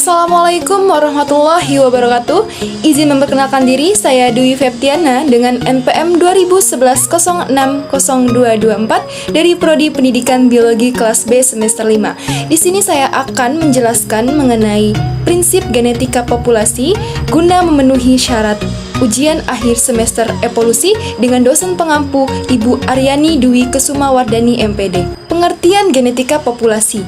Assalamualaikum warahmatullahi wabarakatuh. Izin memperkenalkan diri, saya Dwi Feptiana dengan NPM 2011-06-0224 dari Prodi Pendidikan Biologi kelas B semester 5. Di sini saya akan menjelaskan mengenai prinsip genetika populasi guna memenuhi syarat ujian akhir semester evolusi dengan dosen pengampu Ibu Aryani Dwi Kusumawardani MPD. Pengertian genetika populasi.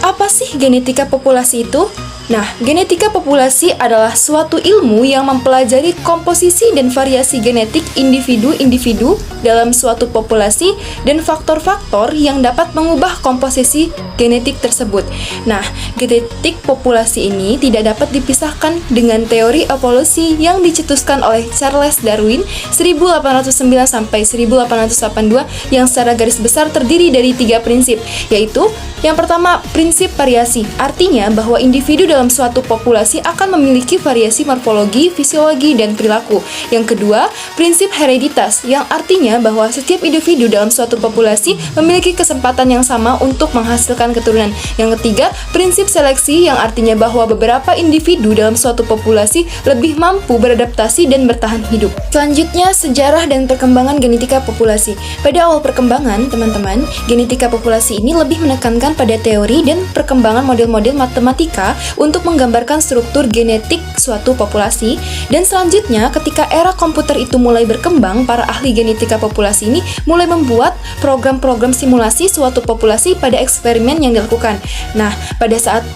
Apa sih genetika populasi itu? Nah, genetika populasi adalah suatu ilmu yang mempelajari komposisi dan variasi genetik individu-individu dalam suatu populasi dan faktor-faktor yang dapat mengubah komposisi genetik tersebut. Nah, genetik populasi ini tidak dapat dipisahkan dengan teori evolusi yang dicetuskan oleh Charles Darwin 1809 sampai 1882 yang secara garis besar terdiri dari 3 prinsip, yaitu yang pertama, prinsip variasi, artinya bahwa individu dalam suatu populasi akan memiliki variasi morfologi, fisiologi, dan perilaku. Yang kedua, prinsip hereditas, yang artinya bahwa setiap individu dalam suatu populasi memiliki kesempatan yang sama untuk menghasilkan keturunan. Yang ketiga, prinsip seleksi, yang artinya bahwa beberapa individu dalam suatu populasi lebih mampu beradaptasi dan bertahan hidup. Selanjutnya, sejarah dan perkembangan genetika populasi. Pada awal perkembangan, teman-teman, genetika populasi ini lebih menekankan pada teori dan perkembangan model-model matematika untuk menggambarkan struktur genetik suatu populasi. Dan selanjutnya, ketika era komputer itu mulai berkembang, para ahli genetika populasi ini mulai membuat program-program simulasi suatu populasi pada eksperimen yang dilakukan. Nah, pada saat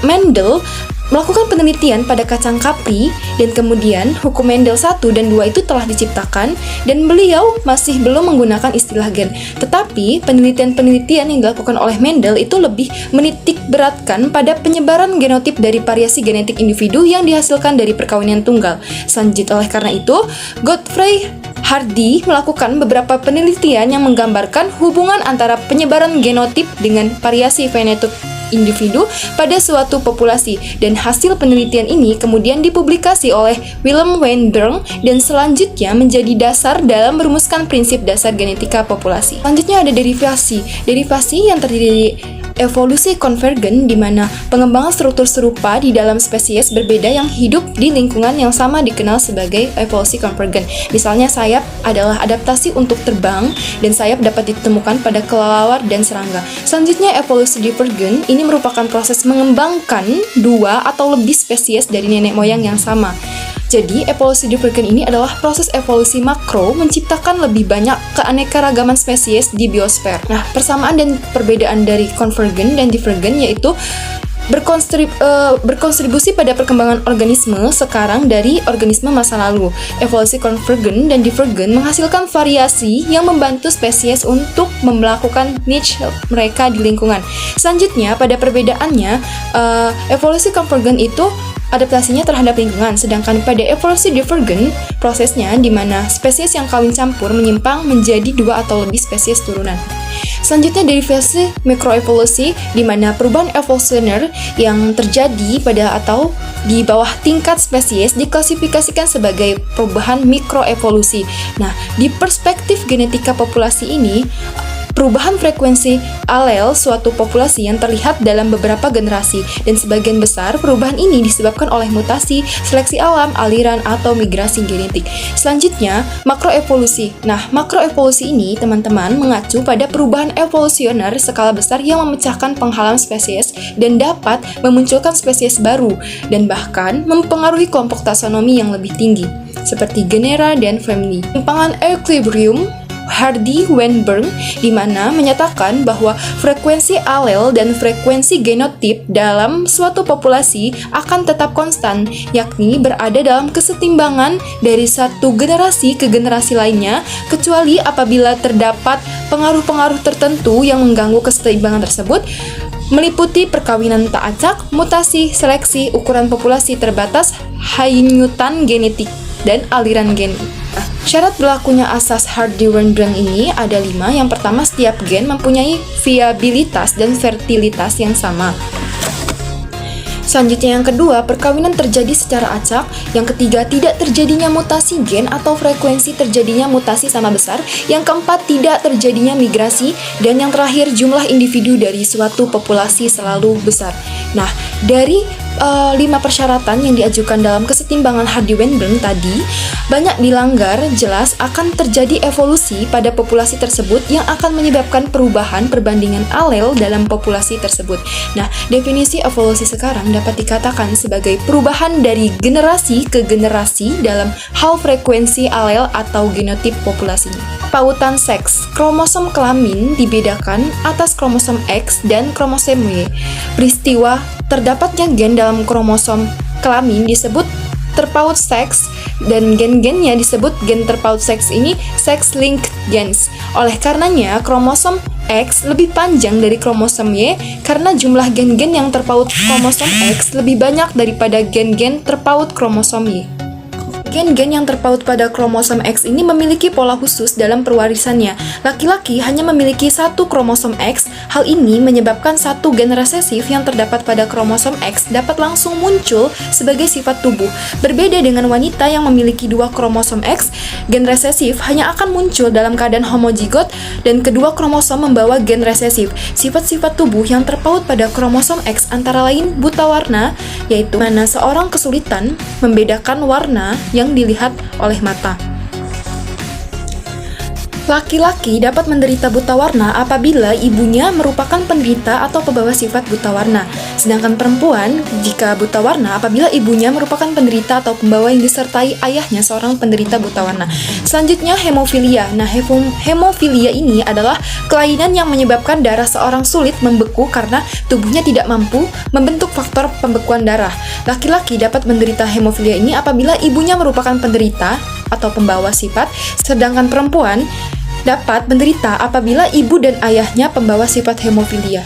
Mendel melakukan penelitian pada kacang kapri, dan kemudian hukum Mendel 1 dan 2 itu telah diciptakan, dan beliau masih belum menggunakan istilah gen. Tetapi penelitian-penelitian yang dilakukan oleh Mendel itu lebih menitik beratkan pada penyebaran genotip dari variasi genetik individu yang dihasilkan dari perkawinan tunggal. Selanjutnya, oleh karena itu, Godfrey Hardy melakukan beberapa penelitian yang menggambarkan hubungan antara penyebaran genotip dengan variasi fenotip individu pada suatu populasi, dan hasil penelitian ini kemudian dipublikasi oleh Willem Weinberg dan selanjutnya menjadi dasar dalam merumuskan prinsip dasar genetika populasi. Selanjutnya ada derivasi yang terdiri dari evolusi konvergen, di mana pengembangan struktur serupa di dalam spesies berbeda yang hidup di lingkungan yang sama dikenal sebagai evolusi konvergen. Misalnya sayap adalah adaptasi untuk terbang, dan sayap dapat ditemukan pada kelelawar dan serangga. Selanjutnya evolusi divergen, ini merupakan proses mengembangkan 2 atau lebih spesies dari nenek moyang yang sama. Jadi, evolusi divergen ini adalah proses evolusi makro menciptakan lebih banyak keanekaragaman spesies di biosfer. Nah, persamaan dan perbedaan dari konvergen dan divergen yaitu berkontribusi pada perkembangan organisme sekarang dari organisme masa lalu. Evolusi konvergen dan divergen menghasilkan variasi yang membantu spesies untuk melakukan niche mereka di lingkungan. Selanjutnya, pada perbedaannya, evolusi konvergen itu adaptasinya terhadap lingkungan, sedangkan pada evolusi divergen, prosesnya di mana spesies yang kawin campur menyimpang menjadi 2 atau lebih spesies turunan. Selanjutnya, derivasi mikroevolusi, di mana perubahan evolusioner yang terjadi pada atau di bawah tingkat spesies diklasifikasikan sebagai perubahan mikroevolusi. Nah, di perspektif genetika populasi ini, perubahan frekuensi alel suatu populasi yang terlihat dalam beberapa generasi, dan sebagian besar perubahan ini disebabkan oleh mutasi, seleksi alam, aliran, atau migrasi genetik. Selanjutnya, makroevolusi. Nah, makroevolusi ini, teman-teman, mengacu pada perubahan evolusioner skala besar yang memecahkan penghalang spesies dan dapat memunculkan spesies baru, dan bahkan mempengaruhi kelompok taksonomi yang lebih tinggi, seperti genera dan famili. Penyimpangan equilibrium Hardy Weinberg, di mana menyatakan bahwa frekuensi alel dan frekuensi genotip dalam suatu populasi akan tetap konstan, yakni berada dalam kesetimbangan dari satu generasi ke generasi lainnya, kecuali apabila terdapat pengaruh-pengaruh tertentu yang mengganggu kesetimbangan tersebut, meliputi perkawinan tak acak, mutasi, seleksi, ukuran populasi terbatas, hanyutan genetik, dan aliran gen. Syarat berlakunya asas Hardy-Weinberg ini ada 5. Yang pertama, setiap gen mempunyai viabilitas dan fertilitas yang sama. Selanjutnya, yang kedua, perkawinan terjadi secara acak. Yang ketiga, tidak terjadinya mutasi gen atau frekuensi terjadinya mutasi sama besar. Yang keempat, tidak terjadinya migrasi. Dan yang terakhir, jumlah individu dari suatu populasi selalu besar. Nah, dari 5 persyaratan yang diajukan dalam kesetimbangan Hardy-Weinberg tadi banyak dilanggar, jelas akan terjadi evolusi pada populasi tersebut yang akan menyebabkan perubahan perbandingan alel dalam populasi tersebut. Nah, definisi evolusi sekarang dapat dikatakan sebagai perubahan dari generasi ke generasi dalam hal frekuensi alel atau genotip populasinya. Pautan seks, kromosom kelamin dibedakan atas kromosom X dan kromosom Y. Peristiwa terdapatnya gen dalam kromosom kelamin disebut terpaut seks, dan gen-gennya disebut gen terpaut seks ini sex-linked gens. Oleh karenanya, kromosom X lebih panjang dari kromosom Y karena jumlah gen-gen yang terpaut kromosom X lebih banyak daripada gen-gen terpaut kromosom Y. Gen-gen yang terpaut pada kromosom X ini memiliki pola khusus dalam perwarisannya. Laki-laki hanya memiliki satu kromosom X. Hal ini menyebabkan satu gen resesif yang terdapat pada kromosom X dapat langsung muncul sebagai sifat tubuh. Berbeda dengan wanita yang memiliki dua kromosom X, gen resesif hanya akan muncul dalam keadaan homozigot dan kedua kromosom membawa gen resesif. Sifat-sifat tubuh yang terpaut pada kromosom X antara lain buta warna, yaitu mana seorang kesulitan membedakan warna yang dilihat oleh mata. Laki-laki dapat menderita buta warna apabila ibunya merupakan penderita atau pembawa sifat buta warna. Sedangkan perempuan jika buta warna apabila ibunya merupakan penderita atau pembawa yang disertai ayahnya seorang penderita buta warna. Selanjutnya hemofilia. Nah, hemofilia ini adalah kelainan yang menyebabkan darah seorang sulit membeku karena tubuhnya tidak mampu membentuk faktor pembekuan darah. Laki-laki dapat menderita hemofilia ini apabila ibunya merupakan penderita atau pembawa sifat, sedangkan perempuan dapat menderita apabila ibu dan ayahnya pembawa sifat hemofilia.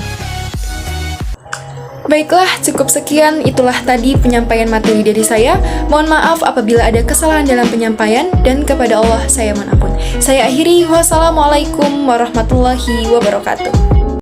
Baiklah, cukup sekian. Itulah tadi penyampaian materi dari saya. Mohon maaf apabila ada kesalahan dalam penyampaian, dan kepada Allah saya mohon ampun. Saya akhiri. Wassalamualaikum warahmatullahi wabarakatuh.